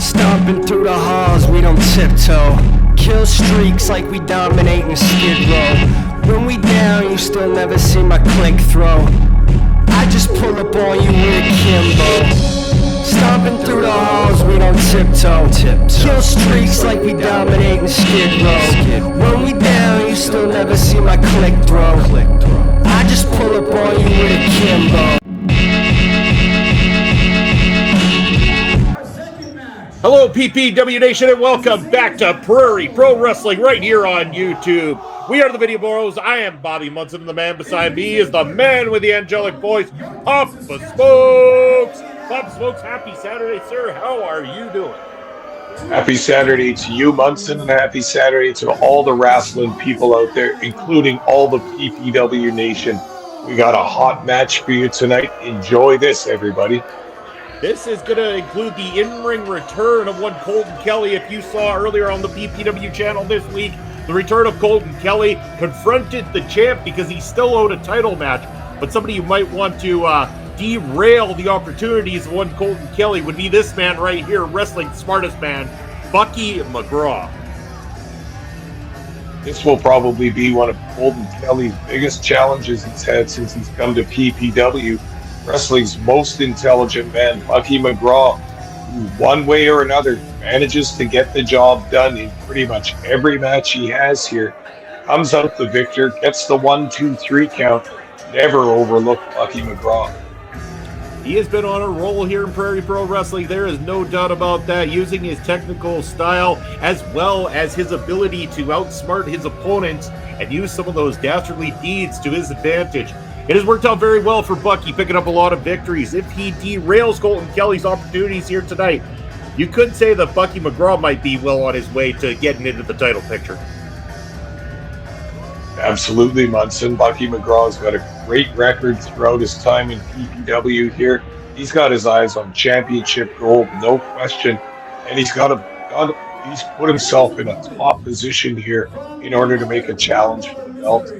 Stomping through the halls, we don't tiptoe. Kill streaks like we dominate in Skid Row. When we down, you still never see my click throw. I just pull up on you with a Kimbo. Stomping through the halls, we don't tiptoe. Kill streaks like we dominate in Skid Row. When we down, you still never see my click throw. I just pull up on you with a Kimbo. Hello, PPW Nation, and welcome back to Prairie Pro Wrestling right here on YouTube. We are the Video Bros. I am Bobby Munson, and the man beside me is the man with the angelic voice, Papa Smokes. Papa Smokes, happy Saturday, sir. How are you doing? Happy Saturday to you, Munson, and happy Saturday to all the wrestling people out there, including all the PPW Nation. We got a hot match for you tonight. Enjoy this, everybody. This is going to include the in-ring return of one Colton Kelly. If you saw earlier on the PPW channel this week, the return of Colton Kelly confronted the champ because he still owed a title match. But somebody you might want to derail the opportunities of one Colton Kelly would be this man right here, wrestling smartest man, Bucky McGraw. This will probably be one of Colton Kelly's biggest challenges he's had since he's come to PPW. Wrestling's most intelligent man, Bucky McGraw, who one way or another manages to get the job done in pretty much every match he has here. Comes out the victor, gets the 1, 2, 3 count. Never overlook Bucky McGraw. He has been on a roll here in Prairie Pro Wrestling. There is no doubt about that. Using his technical style as well as his ability to outsmart his opponents and use some of those dastardly deeds to his advantage. It has worked out very well for Bucky, picking up a lot of victories. If he derails Colton Kelly's opportunities here tonight, you could say that Bucky McGraw might be well on his way to getting into the title picture. Absolutely, Munson. Bucky McGraw's got a great record throughout his time in PPW here. He's got his eyes on championship gold, no question. And he's put himself in a top position here in order to make a challenge for the belt.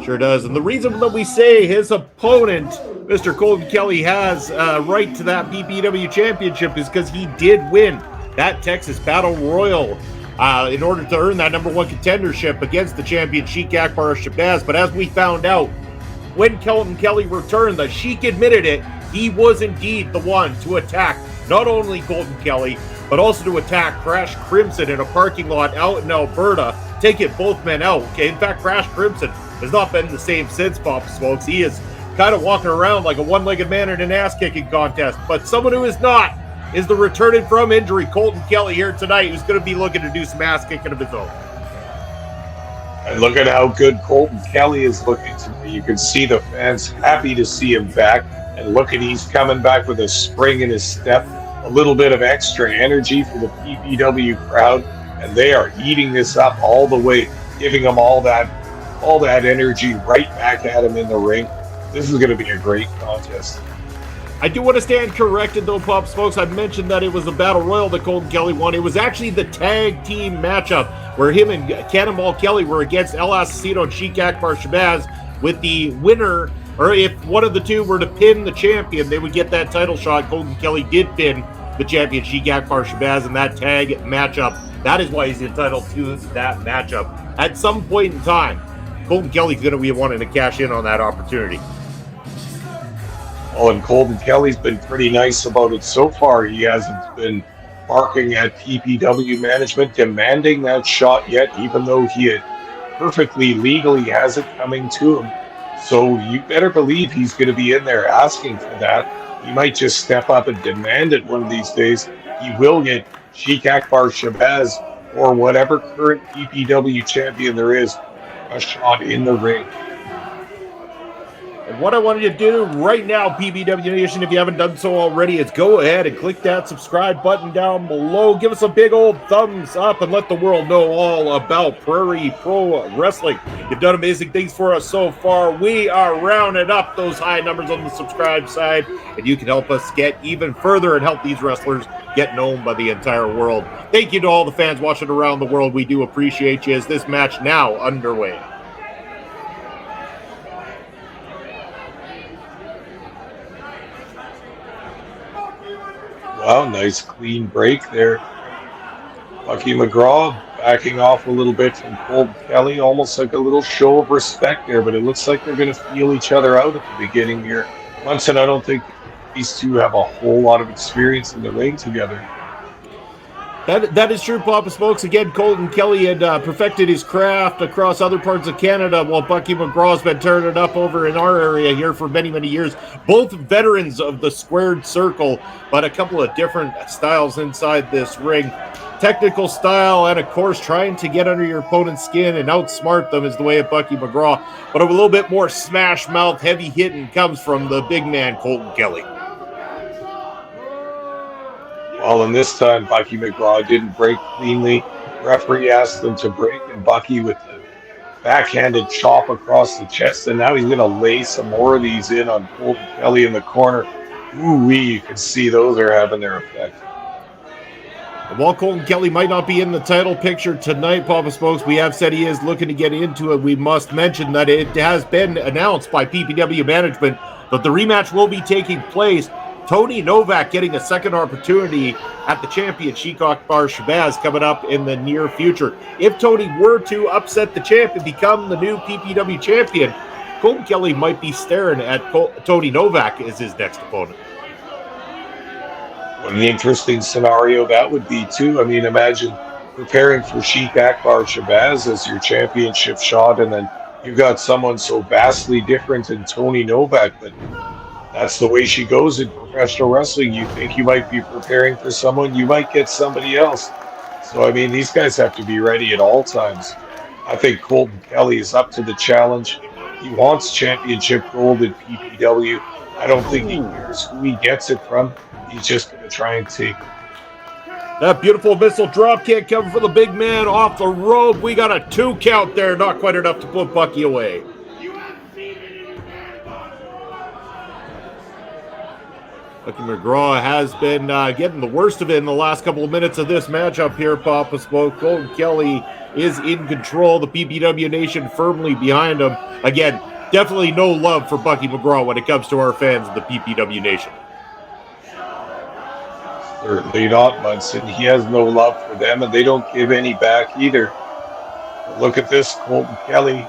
Sure does. And the reason that we say his opponent, Mr. Colton Kelly, has right to that PPW championship is because he did win that Texas Battle Royal in order to earn that #1 contendership against the champion Sheik Akbar Shabazz. But as we found out, when Colton Kelly returned, the Sheik admitted it, he was indeed the one to attack not only Colton Kelly, but also to attack Crash Crimson in a parking lot out in Alberta, taking both men out. Okay, in fact, Crash Crimson has not been the same since, Papa Smokes. He is kind of walking around like a one-legged man in an ass-kicking contest. But someone who is not is the returning from injury Colton Kelly here tonight, who's going to be looking to do some ass-kicking of his own. And look at how good Colton Kelly is looking tonight. You can see the fans happy to see him back. And look at he's coming back with a spring in his step, a little bit of extra energy for the PPW crowd. And they are eating this up all the way, giving him all that energy right back at him in the ring. This is going to be a great contest. I do want to stand corrected, though, Pop Smokes. I mentioned that it was the Battle Royal that Colton Kelly won. It was actually the tag team matchup where him and Cannonball Kelly were against El Asesino and Sheik Akbar Shabazz, with the winner, or if one of the two were to pin the champion, they would get that title shot. Colton Kelly did pin the champion Sheik Akbar Shabazz in that tag matchup. That is why he's entitled to that matchup. At some point in time, Colton Kelly's going to be wanting to cash in on that opportunity. Oh, and Colton Kelly's been pretty nice about it so far. He hasn't been barking at PPW management, demanding that shot yet, even though he had perfectly legally has it coming to him. So you better believe he's going to be in there asking for that. He might just step up and demand it one of these days. He will get Sheik Akbar Shabazz or whatever current PPW champion there is a shot in the ring. And what I want you to do right now, PPW Nation, if you haven't done so already, is go ahead and click that subscribe button down below. Give us a big old thumbs up and let the world know all about Prairie Pro Wrestling. You've done amazing things for us so far. We are rounding up those high numbers on the subscribe side, and you can help us get even further and help these wrestlers get known by the entire world. Thank you to all the fans watching around the world. We do appreciate you as this match now underway. Wow, nice clean break there. Bucky McGraw backing off a little bit from Colton Kelly, almost like a little show of respect there, but it looks like they're going to feel each other out at the beginning here. Munson, I don't think these two have a whole lot of experience in the ring together. That is true, Papa Smokes. Again, Colton Kelly had perfected his craft across other parts of Canada, while Bucky McGraw's been turning it up over in our area here for many, many years. Both veterans of the squared circle, but a couple of different styles inside this ring. Technical style, and of course, trying to get under your opponent's skin and outsmart them is the way of Bucky McGraw. But a little bit more smash mouth, heavy hitting comes from the big man, Colton Kelly. Well, and this time Bucky McGraw didn't break cleanly. Referee asked them to break, and Bucky with the backhanded chop across the chest, and now he's going to lay some more of these in on Colton Kelly in the corner. Ooh-wee, you can see those are having their effect. While Colton Kelly might not be in the title picture tonight, Papa Smokes, we have said he is looking to get into it. We must mention that it has been announced by PPW management that the rematch will be taking place. Tony Novak getting a second opportunity at the champion Sheik Akbar Shabazz coming up in the near future. If Tony were to upset the champ and become the new PPW champion, Colton Kelly might be staring at Tony Novak as his next opponent. What an interesting scenario that would be, too. I mean, imagine preparing for Sheik Akbar Shabazz as your championship shot, and then you got someone so vastly different in Tony Novak, but that's the way she goes in professional wrestling. You think you might be preparing for someone, you might get somebody else. So, I mean, these guys have to be ready at all times. I think Colton Kelly is up to the challenge. He wants championship gold in PPW. I don't think he cares who he gets it from. He's just going to try and take it. That beautiful missile drop kick coming for the big man off the rope. We got a 2 count there. Not quite enough to put Bucky away. Bucky McGraw has been getting the worst of it in the last couple of minutes of this matchup here, Papa Smoke. Colton Kelly is in control. The PPW Nation firmly behind him. Again, definitely no love for Bucky McGraw when it comes to our fans of the PPW Nation. Certainly not, Munson. He has no love for them, and they don't give any back either. But look at this, Colton Kelly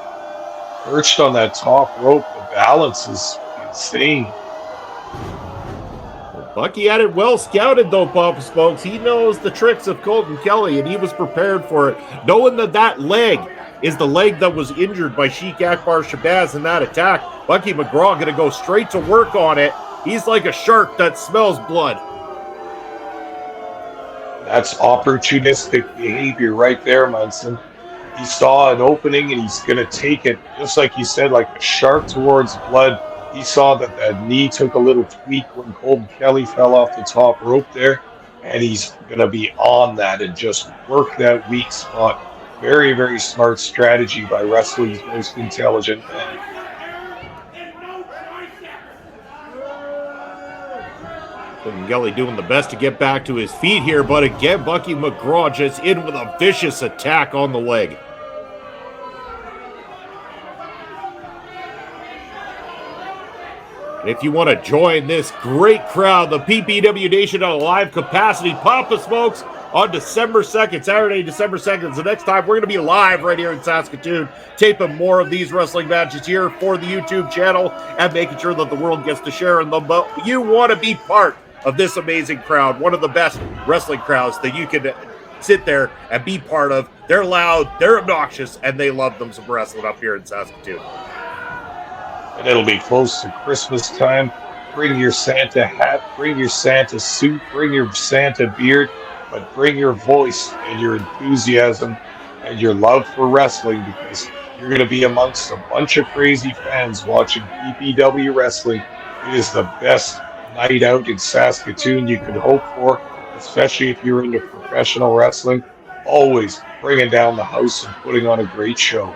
perched on that top rope. The balance is insane. Bucky had it well scouted, though, Papa Smokes. He knows the tricks of Colton Kelly, and he was prepared for it, knowing that that leg is the leg that was injured by Sheik Akbar Shabazz in that attack. Bucky McGraw going to go straight to work on it. He's like a shark that smells blood. That's opportunistic behavior right there, Munson. He saw an opening, and he's going to take it, just like you said, like a shark towards blood. He saw that that knee took a little tweak when Colton Kelly fell off the top rope there, and he's going to be on that and just work that weak spot. Very, very smart strategy by wrestling's most intelligent man. Colton Kelly doing the best to get back to his feet here, but again, Bucky McGraw just in with a vicious attack on the leg. If you want to join this great crowd, the PPW Nation on a live capacity, Papa Smokes, on December 2nd, Saturday, December 2nd. So next time, we're going to be live right here in Saskatoon, taping more of these wrestling matches here for the YouTube channel and making sure that the world gets to share in them. But you want to be part of this amazing crowd, one of the best wrestling crowds that you can sit there and be part of. They're loud, they're obnoxious, and they love them some wrestling up here in Saskatoon. And it'll be close to Christmas time. Bring your Santa hat, bring your Santa suit, bring your Santa beard, but bring your voice and your enthusiasm and your love for wrestling, because you're going to be amongst a bunch of crazy fans watching PPW wrestling. It is the best night out in Saskatoon you could hope for, especially if you're into professional wrestling. Always bringing down the house and putting on a great show.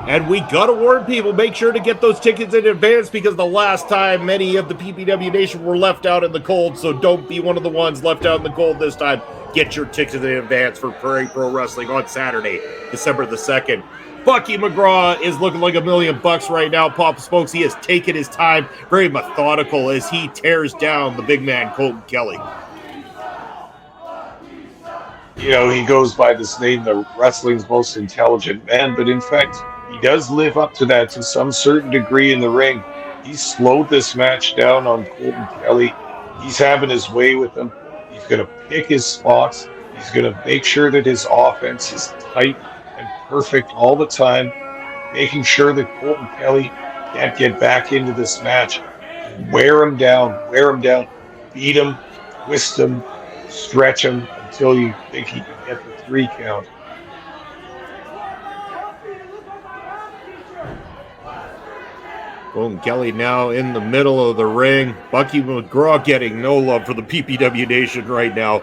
And we got to warn people, make sure to get those tickets in advance, because the last time many of the PPW Nation were left out in the cold, so don't be one of the ones left out in the cold this time. Get your tickets in advance for Prairie Pro Wrestling on Saturday, December the 2nd. Bucky McGraw is looking like $1,000,000 right now. Papa Smokes, he has taken his time, very methodical as he tears down the big man, Colton Kelly. You know, he goes by this name, the wrestling's most intelligent man, but in fact, he does live up to that to some certain degree in the ring. He slowed this match down on Colton Kelly. He's having his way with him. He's going to pick his spots. He's going to make sure that his offense is tight and perfect all the time, making sure that Colton Kelly can't get back into this match. Wear him down, beat him, twist him, stretch him until you think he can get the 3 count. Colton Kelly now in the middle of the ring. Bucky McGraw getting no love for the PPW Nation right now.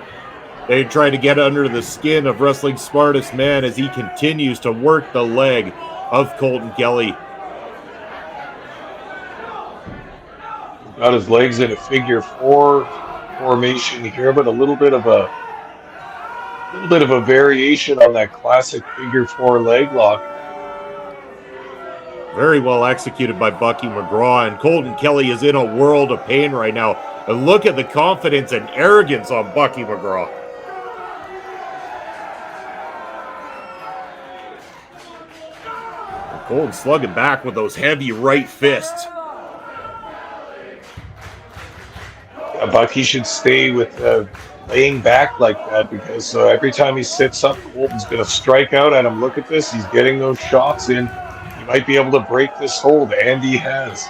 They try to get under the skin of wrestling's smartest man as he continues to work the leg of Colton Kelly. Got his legs in a figure 4 formation here, but a little bit of a variation on that classic figure 4 leg lock. Very well executed by Bucky McGraw, and Colton Kelly is in a world of pain right now. And look at the confidence and arrogance on Bucky McGraw. And Colton slugging back with those heavy right fists. Bucky should stay with laying back like that because every time he sits up, Colton's going to strike out at him. Look at this. He's getting those shots in. He might be able to break this hold, and he has.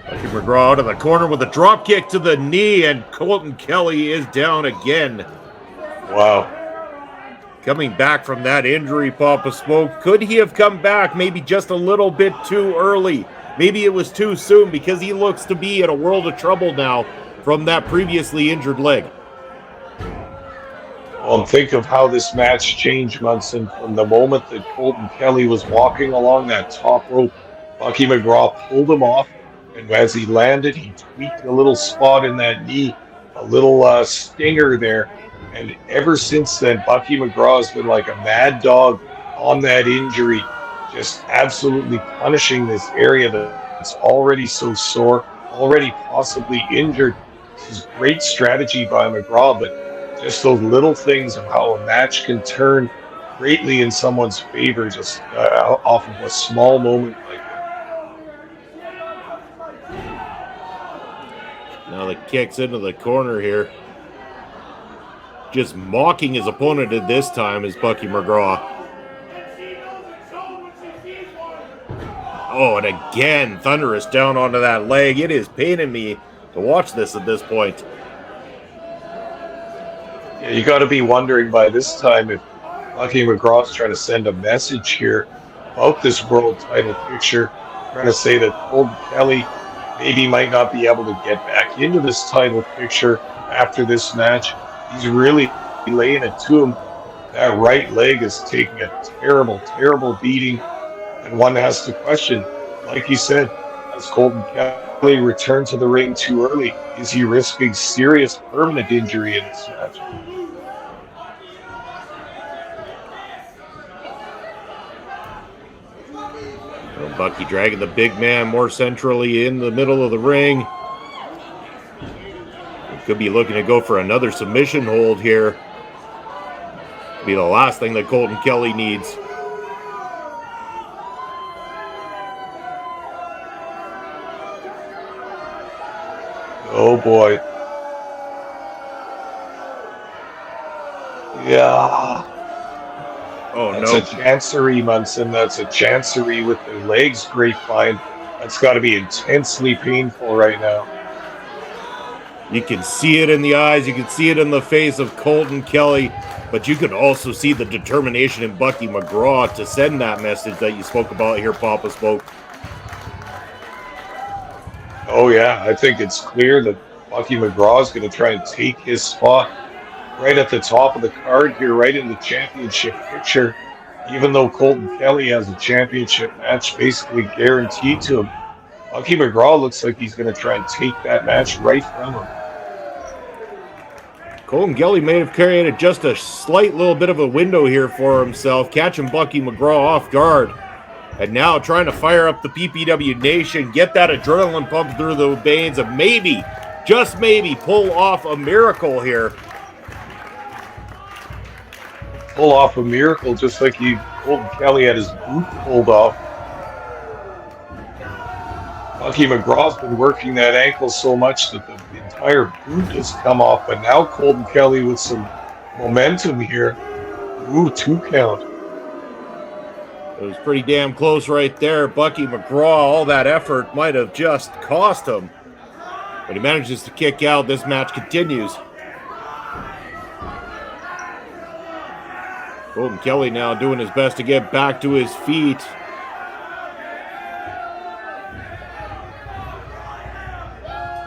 Bucky McGraw out of the corner with a drop kick to the knee, and Colton Kelly is down again. Wow. Coming back from that injury, Papa Smoke. Could he have come back maybe just a little bit too early? Maybe it was too soon because he looks to be in a world of trouble now from that previously injured leg. Well, think of how this match changed, Munson, from the moment that Colton Kelly was walking along that top rope. Bucky McGraw pulled him off, and as he landed, he tweaked a little spot in that knee, a little stinger there. And ever since then, Bucky McGraw has been like a mad dog on that injury, just absolutely punishing this area that's already so sore, already possibly injured. This is great strategy by McGraw, but just those little things of how a match can turn greatly in someone's favor just off of a small moment like that. Now the kicks into the corner here. Just mocking his opponent at this time is Bucky McGraw. Oh, and again, thunderous down onto that leg. It is paining me to watch this at this point. Yeah, you got to be wondering by this time if Bucky McGraw's trying to send a message here about this world title picture, trying to say that Colton Kelly maybe might not be able to get back into this title picture after this match. He's really laying it to him. That right leg is taking a terrible, terrible beating. And one has to question, like you said, has Colton Kelly returned to the ring too early? Is he risking serious permanent injury in this match? Well, Bucky dragging the big man more centrally in the middle of the ring. Could be looking to go for another submission hold here. Be the last thing that Colton Kelly needs. Oh boy. Yeah. Oh That's no. a chancery, Munson. That's a chancery with the legs grapevine. That's got to be intensely painful right now. You can see it in the eyes, you can see it in the face of Colton Kelly, but you can also see the determination in Bucky McGraw to send that message that you spoke about here, Papa Smoke. Oh yeah, I think it's clear that Bucky McGraw is going to try and take his spot right at the top of the card here, right in the championship picture, even though Colton Kelly has a championship match basically guaranteed to him. Bucky McGraw looks like he's going to try and take that match right from him. Colton Kelly may have created just a slight little bit of a window here for himself, catching Bucky McGraw off guard. And now trying to fire up the PPW Nation, get that adrenaline pumped through the veins, and maybe, just maybe, pull off a miracle here. Pull off a miracle just like Colton Kelly had his boot pulled off. Bucky McGraw's been working that ankle so much that the entire boot has come off, but now Colton Kelly with some momentum here. Ooh, 2 count. It was pretty damn close right there. Bucky McGraw, all that effort might have just cost him. But he manages to kick out. This match continues. Colton Kelly now doing his best to get back to his feet.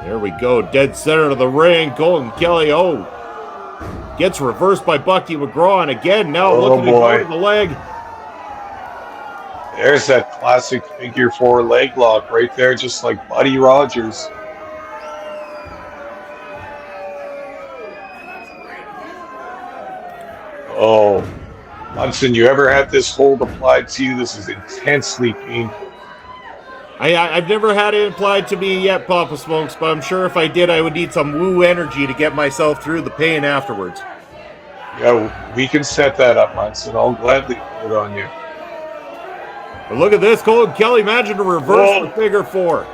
There we go, dead center of the ring. Colton Kelly, gets reversed by Bucky McGraw, and again, now looking to go to the leg. There's that classic figure 4 leg lock right there, just like Buddy Rogers. Oh, Munson, you ever had this hold applied to you? This is intensely painful. I've never had it applied to me yet, Papa Smokes, but I'm sure if I did, I would need some woo energy to get myself through the pain afterwards. Yeah, we can set that up, Munson. I'll gladly put it on you. But look at this, Colton Kelly, imagine to reverse the figure 4.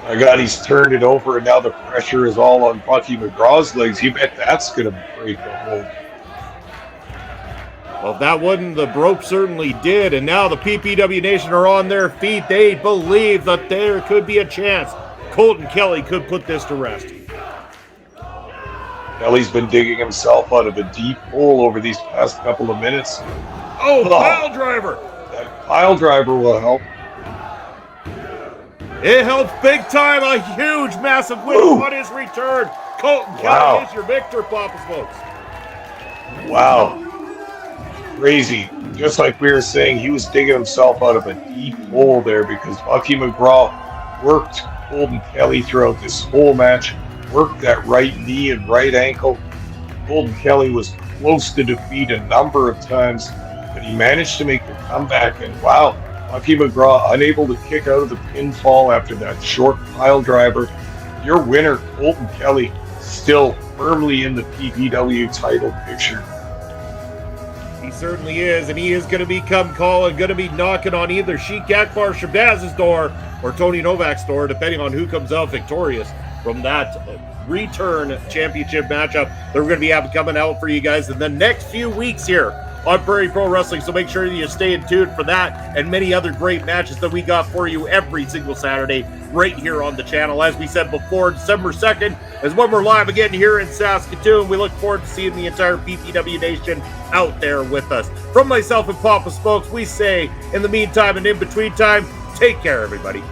My God, he's turned it over, and now the pressure is all on Bucky McGraw's legs. You bet that's going to break the hold. Well, if that wouldn't, the rope certainly did, and now the PPW Nation are on their feet. They believe that there could be a chance Colton Kelly could put this to rest. Kelly's been digging himself out of a deep hole over these past couple of minutes. Pile driver! That pile driver will help. It helps big time. A huge, massive win on his return. Colton Kelly is your victor, Papa Smokes. Wow. Crazy. Just like we were saying, he was digging himself out of a deep hole there because Bucky McGraw worked Colton Kelly throughout this whole match, worked that right knee and right ankle. Colton Kelly was close to defeat a number of times, but he managed to make the comeback, and wow, Bucky McGraw unable to kick out of the pinfall after that short pile driver. Your winner, Colton Kelly, still firmly in the PPW title picture. He certainly is, and he is going to become going to be knocking on either Sheik Akbar Shabaz's door or Tony Novak's door, depending on who comes out victorious from that return championship matchup that we're going to be having coming out for you guys in the next few weeks here on Prairie Pro Wrestling. So make sure you stay in tune for that and many other great matches that we got for you every single Saturday right here on the channel. As we said before, December 2nd is when we're live again here in Saskatoon. We look forward to seeing the entire PPW Nation out there with us. From myself and Papa Smokes, we say, in the meantime and in between time, take care, everybody.